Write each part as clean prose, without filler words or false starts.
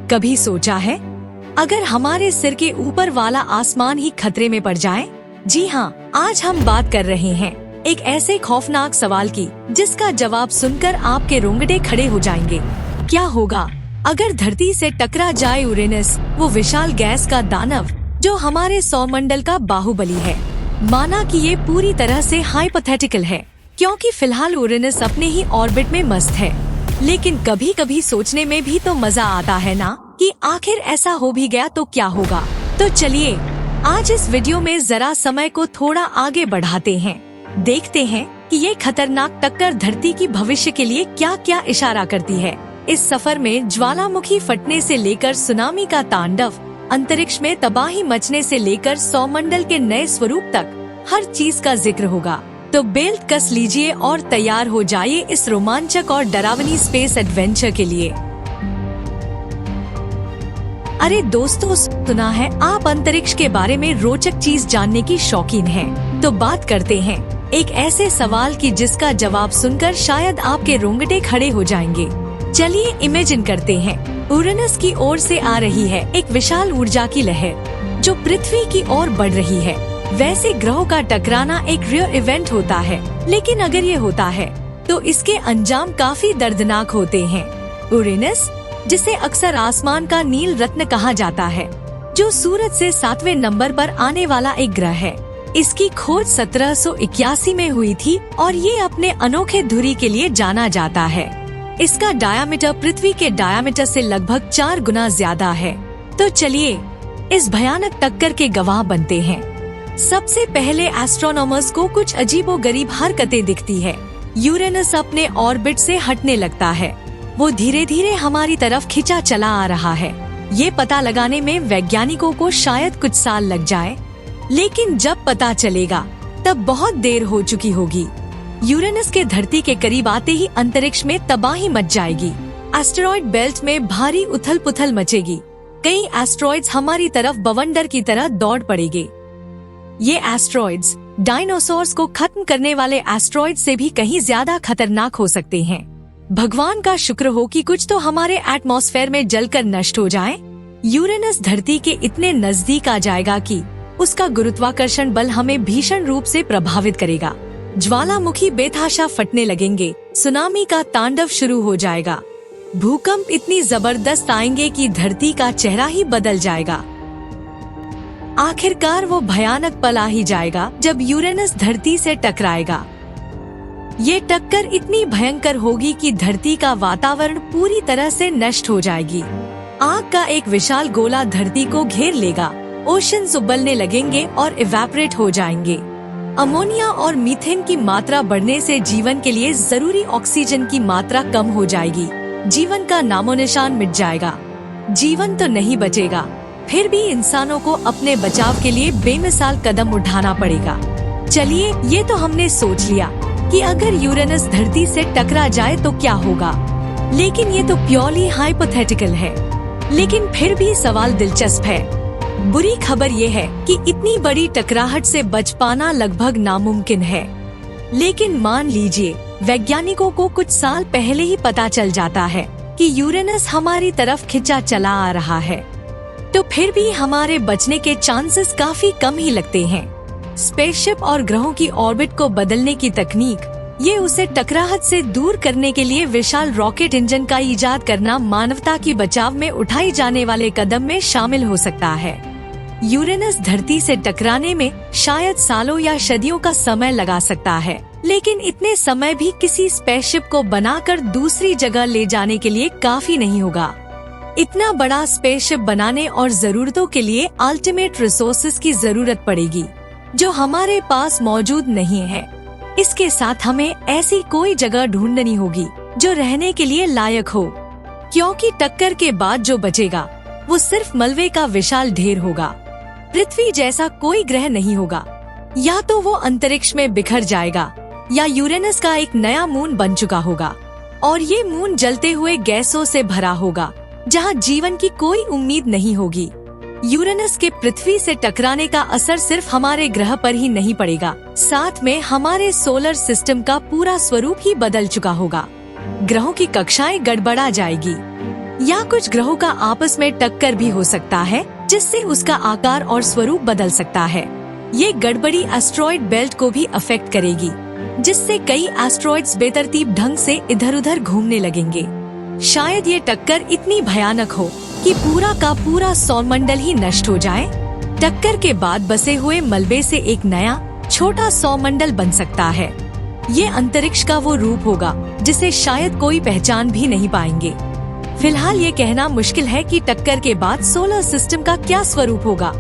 कभी सोचा है अगर हमारे सिर के ऊपर वाला आसमान ही खतरे में पड़ जाए? जी हाँ, आज हम बात कर रहे हैं एक ऐसे खौफनाक सवाल की जिसका जवाब सुनकर आपके रोंगटे खड़े हो जाएंगे। क्या होगा अगर धरती से टकरा जाए यूरेनस, वो विशाल गैस का दानव जो हमारे सौरमंडल का बाहुबली है। माना कि ये पूरी तरह से हाइपोथेटिकल है, क्योंकि फिलहाल यूरेनस अपने ही ऑर्बिट में मस्त है। लेकिन कभी कभी सोचने में भी तो मजा आता है ना, कि आखिर ऐसा हो भी गया तो क्या होगा। तो चलिए आज इस वीडियो में जरा समय को थोड़ा आगे बढ़ाते हैं, देखते हैं कि ये खतरनाक टक्कर धरती की भविष्य के लिए क्या क्या इशारा करती है। इस सफर में ज्वालामुखी फटने से लेकर सुनामी का तांडव, अंतरिक्ष में तबाही मचने से लेकर सौरमंडल के नए स्वरूप तक हर चीज का जिक्र होगा। तो बेल्ट कस लीजिए और तैयार हो जाइए इस रोमांचक और डरावनी स्पेस एडवेंचर के लिए। अरे दोस्तों, सुना है आप अंतरिक्ष के बारे में रोचक चीज जानने की शौकीन हैं। तो बात करते हैं एक ऐसे सवाल की जिसका जवाब सुनकर शायद आपके रोंगटे खड़े हो जाएंगे। चलिए इमेजिन करते हैं यूरेनस की ओर से आ रही है एक विशाल ऊर्जा की लहर जो पृथ्वी की ओर बढ़ रही है। वैसे ग्रहों का टकराना एक रेयर इवेंट होता है, लेकिन अगर ये होता है तो इसके अंजाम काफी दर्दनाक होते हैं। यूरेनस, जिसे अक्सर आसमान का नील रत्न कहा जाता है, जो सूरज से 7वें नंबर पर आने वाला एक ग्रह है। इसकी खोज 1781 में हुई थी और ये अपने अनोखे धुरी के लिए जाना जाता है। इसका डायामीटर पृथ्वी के डायामीटर से लगभग 4 गुना ज्यादा है। तो चलिए इस भयानक टक्कर के गवाह बनते हैं। सबसे पहले एस्ट्रोनॉमर्स को कुछ अजीबोगरीब हरकतें दिखती है। यूरेनस अपने ऑर्बिट से हटने लगता है। वो धीरे धीरे हमारी तरफ खिंचा चला आ रहा है। ये पता लगाने में वैज्ञानिकों को शायद कुछ साल लग जाए, लेकिन जब पता चलेगा तब बहुत देर हो चुकी होगी। यूरेनस के धरती के करीब आते ही अंतरिक्ष में तबाही मच जाएगी। एस्टेरॉइड बेल्ट में भारी उथल पुथल मचेगी। कई एस्ट्रॉइड्स हमारी तरफ बवंडर की तरह दौड़ पड़ेंगे। ये एस्ट्रॉइड्स डायनासोर्स को खत्म करने वाले एस्ट्रॉइड से भी कहीं ज्यादा खतरनाक हो सकते हैं। भगवान का शुक्र हो कि कुछ तो हमारे एटमॉस्फेयर में जलकर नष्ट हो जाए। यूरेनस धरती के इतने नजदीक आ जाएगा कि उसका गुरुत्वाकर्षण बल हमें भीषण रूप से प्रभावित करेगा। ज्वालामुखी बेतहाशा फटने लगेंगे, सुनामी का तांडव शुरू हो जाएगा। भूकंप इतनी जबरदस्त आएंगे कि धरती का चेहरा ही बदल जाएगा। आखिरकार वो भयानक पल आ ही जाएगा जब यूरेनस धरती से टकराएगा। ये टक्कर इतनी भयंकर होगी कि धरती का वातावरण पूरी तरह से नष्ट हो जाएगी। आग का एक विशाल गोला धरती को घेर लेगा। ओशंस उबलने लगेंगे और इवेपोरेट हो जाएंगे। अमोनिया और मीथेन की मात्रा बढ़ने से जीवन के लिए जरूरी ऑक्सीजन की मात्रा कम हो जाएगी। जीवन का नामोनिशान मिट जाएगा। जीवन तो नहीं बचेगा, फिर भी इंसानों को अपने बचाव के लिए बेमिसाल कदम उठाना पड़ेगा। चलिए, ये तो हमने सोच लिया कि अगर यूरेनस धरती से टकरा जाए तो क्या होगा, लेकिन ये तो प्योरली हाइपोथेटिकल है। लेकिन फिर भी सवाल दिलचस्प है। बुरी खबर ये है कि इतनी बड़ी टकराहट से बच पाना लगभग नामुमकिन है। लेकिन मान लीजिए वैज्ञानिकों को कुछ साल पहले ही पता चल जाता है कि यूरेनस हमारी तरफ खिंचा चला आ रहा है, तो फिर भी हमारे बचने के चांसेस काफी कम ही लगते हैं। स्पेसशिप और ग्रहों की ऑर्बिट को बदलने की तकनीक, ये उसे टकराहट से दूर करने के लिए विशाल रॉकेट इंजन का इजाद करना मानवता की बचाव में उठाए जाने वाले कदम में शामिल हो सकता है। यूरेनस धरती से टकराने में शायद सालों या सदियों का समय लगा सकता है, लेकिन इतने समय भी किसी स्पेसशिप को बनाकर दूसरी जगह ले जाने के लिए काफी नहीं होगा। इतना बड़ा स्पेसशिप बनाने और जरूरतों के लिए अल्टीमेट रिसोर्सेज की जरूरत पड़ेगी, जो हमारे पास मौजूद नहीं है। इसके साथ हमें ऐसी कोई जगह ढूंढनी होगी जो रहने के लिए लायक हो, क्योंकि टक्कर के बाद जो बचेगा वो सिर्फ मलबे का विशाल ढेर होगा। पृथ्वी जैसा कोई ग्रह नहीं होगा। या तो वो अंतरिक्ष में बिखर जाएगा, या यूरेनस का एक नया मून बन चुका होगा और ये मून जलते हुए गैसों से भरा होगा, जहाँ जीवन की कोई उम्मीद नहीं होगी। यूरेनस के पृथ्वी से टकराने का असर सिर्फ हमारे ग्रह पर ही नहीं पड़ेगा, साथ में हमारे सोलर सिस्टम का पूरा स्वरूप ही बदल चुका होगा। ग्रहों की कक्षाएं गड़बड़ा जाएगी। या कुछ ग्रहों का आपस में टक्कर भी हो सकता है, जिससे उसका आकार और स्वरूप बदल सकता है। ये गड़बड़ी एस्ट्रॉइड बेल्ट को भी अफेक्ट करेगी, जिससे कई एस्ट्रॉइड्स बेतरतीब ढंग से इधर उधर घूमने लगेंगे। शायद ये टक्कर इतनी भयानक हो कि पूरा का पूरा सौरमंडल ही नष्ट हो जाए। टक्कर के बाद बसे हुए मलबे से एक नया छोटा सौरमंडल बन सकता है। ये अंतरिक्ष का वो रूप होगा जिसे शायद कोई पहचान भी नहीं पाएंगे। फिलहाल ये कहना मुश्किल है कि टक्कर के बाद सोलर सिस्टम का क्या स्वरूप होगा।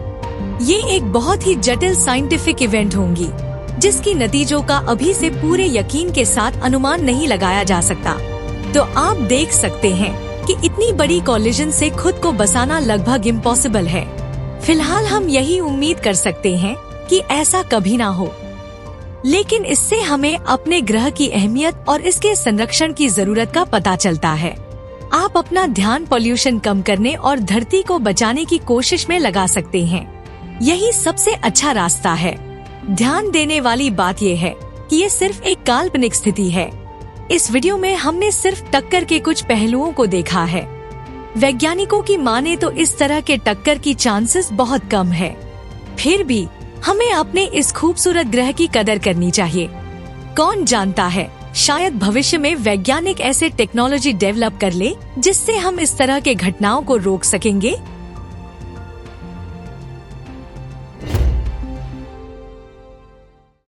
ये एक बहुत ही जटिल साइंटिफिक इवेंट होंगी, जिसकी नतीजों का अभी से पूरे यकीन के साथ अनुमान नहीं लगाया जा सकता। तो आप देख सकते हैं कि इतनी बड़ी कॉलिजन से खुद को बचाना लगभग इम्पॉसिबल है। फिलहाल हम यही उम्मीद कर सकते हैं कि ऐसा कभी ना हो, लेकिन इससे हमें अपने ग्रह की अहमियत और इसके संरक्षण की जरूरत का पता चलता है। आप अपना ध्यान पॉल्यूशन कम करने और धरती को बचाने की कोशिश में लगा सकते हैं। यही सबसे अच्छा रास्ता है। ध्यान देने वाली बात यह है कि ये सिर्फ एक काल्पनिक स्थिति है। इस वीडियो में हमने सिर्फ टक्कर के कुछ पहलुओं को देखा है। वैज्ञानिकों की माने तो इस तरह के टक्कर की चांसेस बहुत कम है। फिर भी हमें अपने इस खूबसूरत ग्रह की कदर करनी चाहिए। कौन जानता है, शायद भविष्य में वैज्ञानिक ऐसे टेक्नोलॉजी डेवलप कर ले जिससे हम इस तरह के घटनाओं को रोक सकेंगे।